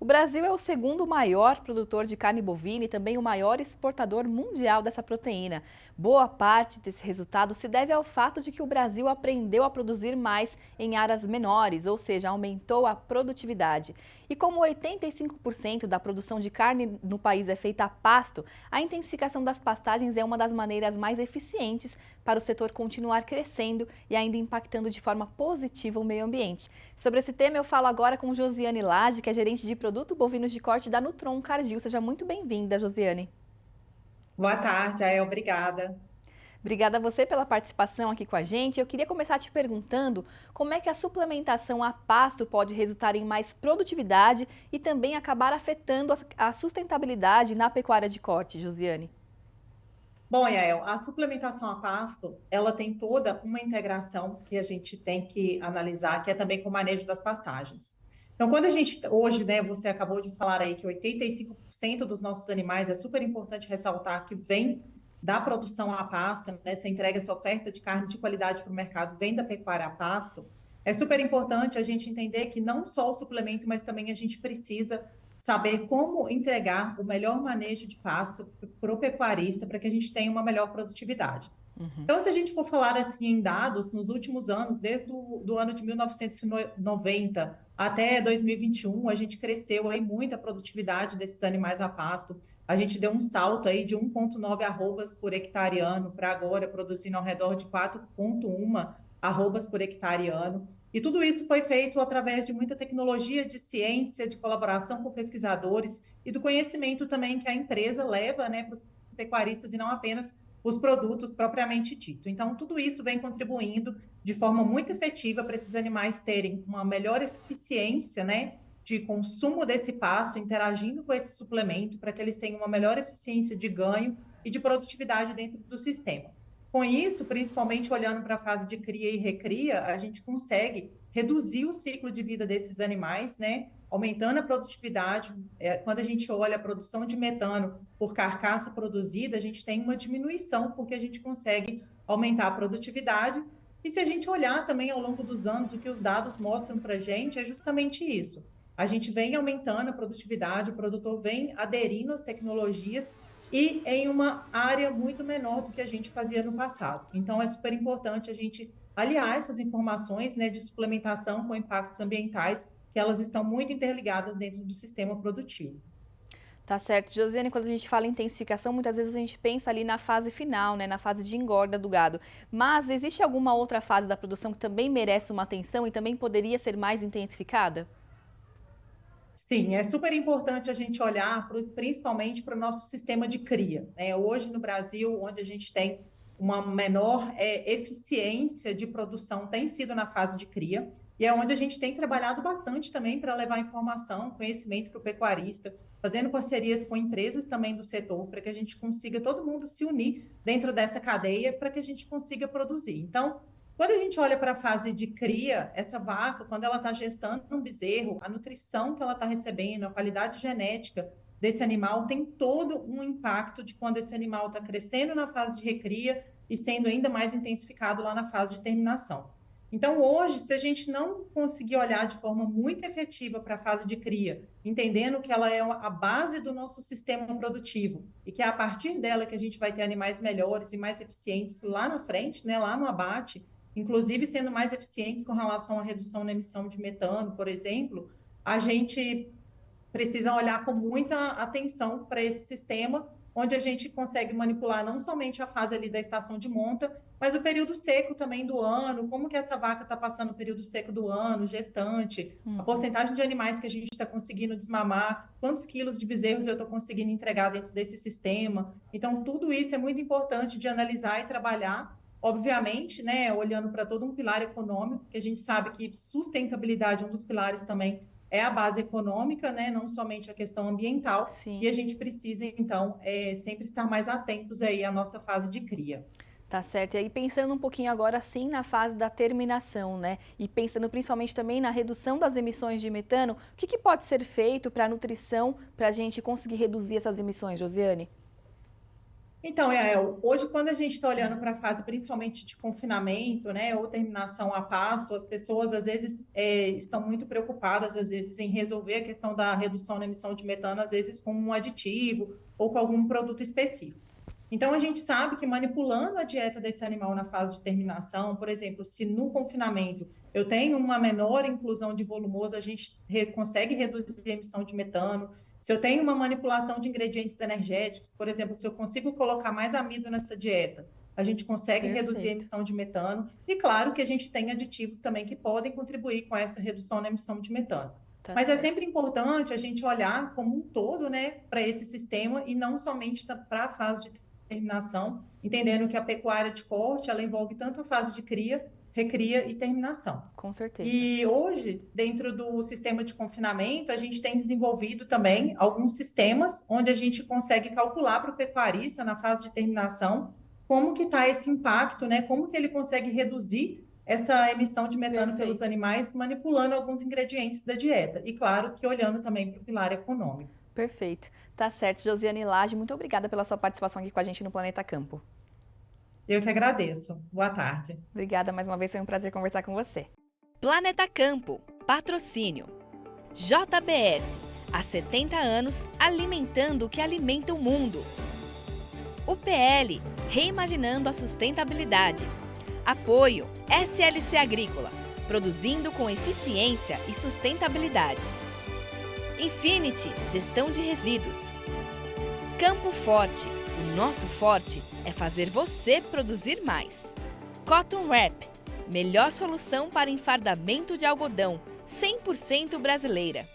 Brasil é o segundo maior produtor de carne bovina e também o maior exportador mundial dessa proteína. Boa parte desse resultado se deve ao fato de que o Brasil aprendeu a produzir mais em áreas menores, ou seja, aumentou a produtividade. E como 85% da produção de carne no país é feita a pasto, a intensificação das pastagens é uma das maneiras mais eficientes para o setor continuar crescendo e ainda impactando de forma positiva o meio ambiente. Sobre esse tema eu falo agora com Josiane Lage, que é gerente de produto bovinos de corte da Nutron Cargill. Seja muito bem-vinda, Josiane. Boa tarde, obrigada. Obrigada a você pela participação aqui com a gente. Eu queria começar te perguntando como é que a suplementação a pasto pode resultar em mais produtividade e também acabar afetando a sustentabilidade na pecuária de corte, Josiane. Bom, Yael, a suplementação a pasto, ela tem toda uma integração que a gente tem que analisar, que é também com o manejo das pastagens. Então, quando a gente, hoje, né, você acabou de falar aí que 85% dos nossos animais, é super importante ressaltar que vem da produção a pasto, né, essa entrega, essa oferta de carne de qualidade para o mercado vem da pecuária a pasto. É super importante a gente entender que não só o suplemento, mas também a gente precisa saber como entregar o melhor manejo de pasto para o pecuarista para que a gente tenha uma melhor produtividade. Uhum. Então, se a gente for falar assim em dados, nos últimos anos, desde o ano de 1990 até 2021, a gente cresceu aí muito a produtividade desses animais a pasto. A gente deu um salto aí de 1,9 arrobas por hectare ano para agora produzindo ao redor de 4,1 arrobas por hectare ano. E tudo isso foi feito através de muita tecnologia de ciência, de colaboração com pesquisadores e do conhecimento também que a empresa leva, né, para os pecuaristas e não apenas os produtos propriamente dito. Então, tudo isso vem contribuindo de forma muito efetiva para esses animais terem uma melhor eficiência, né, de consumo desse pasto, interagindo com esse suplemento, para que eles tenham uma melhor eficiência de ganho e de produtividade dentro do sistema. Com isso, principalmente olhando para a fase de cria e recria, a gente consegue reduzir o ciclo de vida desses animais, né? Aumentando a produtividade. Quando a gente olha a produção de metano por carcaça produzida, a gente tem uma diminuição, porque a gente consegue aumentar a produtividade. E se a gente olhar também ao longo dos anos, o que os dados mostram para a gente é justamente isso. A gente vem aumentando a produtividade, o produtor vem aderindo às tecnologias e em uma área muito menor do que a gente fazia no passado. Então, é super importante a gente aliar essas informações, né, de suplementação com impactos ambientais, que elas estão muito interligadas dentro do sistema produtivo. Tá certo. Josiane, quando a gente fala em intensificação, muitas vezes a gente pensa ali na fase final, né, na fase de engorda do gado. Mas existe alguma outra fase da produção que também merece uma atenção e também poderia ser mais intensificada? Sim, é super importante a gente olhar principalmente para o nosso sistema de cria, né? Hoje no Brasil, onde a gente tem uma menor eficiência de produção, tem sido na fase de cria, e é onde a gente tem trabalhado bastante também para levar informação, conhecimento para o pecuarista, fazendo parcerias com empresas também do setor, para que a gente consiga todo mundo se unir dentro dessa cadeia para que a gente consiga produzir. Então, quando a gente olha para a fase de cria, essa vaca, quando ela está gestando um bezerro, a nutrição que ela está recebendo, a qualidade genética desse animal tem todo um impacto de quando esse animal está crescendo na fase de recria e sendo ainda mais intensificado lá na fase de terminação. Então, hoje, se a gente não conseguir olhar de forma muito efetiva para a fase de cria, entendendo que ela é a base do nosso sistema produtivo e que é a partir dela que a gente vai ter animais melhores e mais eficientes lá na frente, né, lá no abate, inclusive sendo mais eficientes com relação à redução na emissão de metano, por exemplo, a gente precisa olhar com muita atenção para esse sistema, onde a gente consegue manipular não somente a fase ali da estação de monta, mas o período seco também do ano, como que essa vaca está passando o período seco do ano, gestante, a Uhum. porcentagem de animais que a gente está conseguindo desmamar, quantos quilos de bezerros eu estou conseguindo entregar dentro desse sistema. Então, tudo isso é muito importante de analisar e trabalhar. Obviamente, né, olhando para todo um pilar econômico, que a gente sabe que sustentabilidade, um dos pilares também é a base econômica, né, não somente a questão ambiental, e Sim. a gente precisa, então, sempre estar mais atentos aí à nossa fase de cria. Tá certo. E aí pensando um pouquinho agora sim na fase da terminação, né? E pensando principalmente também na redução das emissões de metano, o que pode ser feito para a nutrição, para a gente conseguir reduzir essas emissões, Josiane? Então, hoje, quando a gente está olhando para a fase principalmente de confinamento, né, ou terminação a pasto, as pessoas às vezes estão muito preocupadas, às vezes, em resolver a questão da redução na emissão de metano, às vezes com um aditivo ou com algum produto específico. Então, a gente sabe que manipulando a dieta desse animal na fase de terminação, por exemplo, se no confinamento eu tenho uma menor inclusão de volumoso, a gente consegue reduzir a emissão de metano. Se eu tenho uma manipulação de ingredientes energéticos, por exemplo, se eu consigo colocar mais amido nessa dieta, a gente consegue reduzir a Perfeito. emissão de metano. E claro que a gente tem aditivos também que podem contribuir com essa redução na emissão de metano. Tá Mas é certo. sempre importante a gente olhar como um todo, né, para esse sistema e não somente para a fase de terminação, entendendo que a pecuária de corte, ela envolve tanto a fase de cria, recria e terminação. Com certeza. E hoje, dentro do sistema de confinamento, a gente tem desenvolvido também alguns sistemas onde a gente consegue calcular para o pecuarista, na fase de terminação, como que está esse impacto, né? Como que ele consegue reduzir essa emissão de metano pelos Perfeito. animais, manipulando alguns ingredientes da dieta. E claro que olhando também para o pilar econômico. Perfeito. Tá certo, Josiane Lage, muito obrigada pela sua participação aqui com a gente no Planeta Campo. Eu que agradeço. Boa tarde. Obrigada mais uma vez, foi um prazer conversar com você. Planeta Campo, patrocínio. JBS, há 70 anos alimentando o que alimenta o mundo. UPL, reimaginando a sustentabilidade. Apoio SLC Agrícola, produzindo com eficiência e sustentabilidade. Infinity, gestão de resíduos. Campo Forte, o nosso forte é fazer você produzir mais. Cotton Wrap, melhor solução para enfardamento de algodão, 100% brasileira.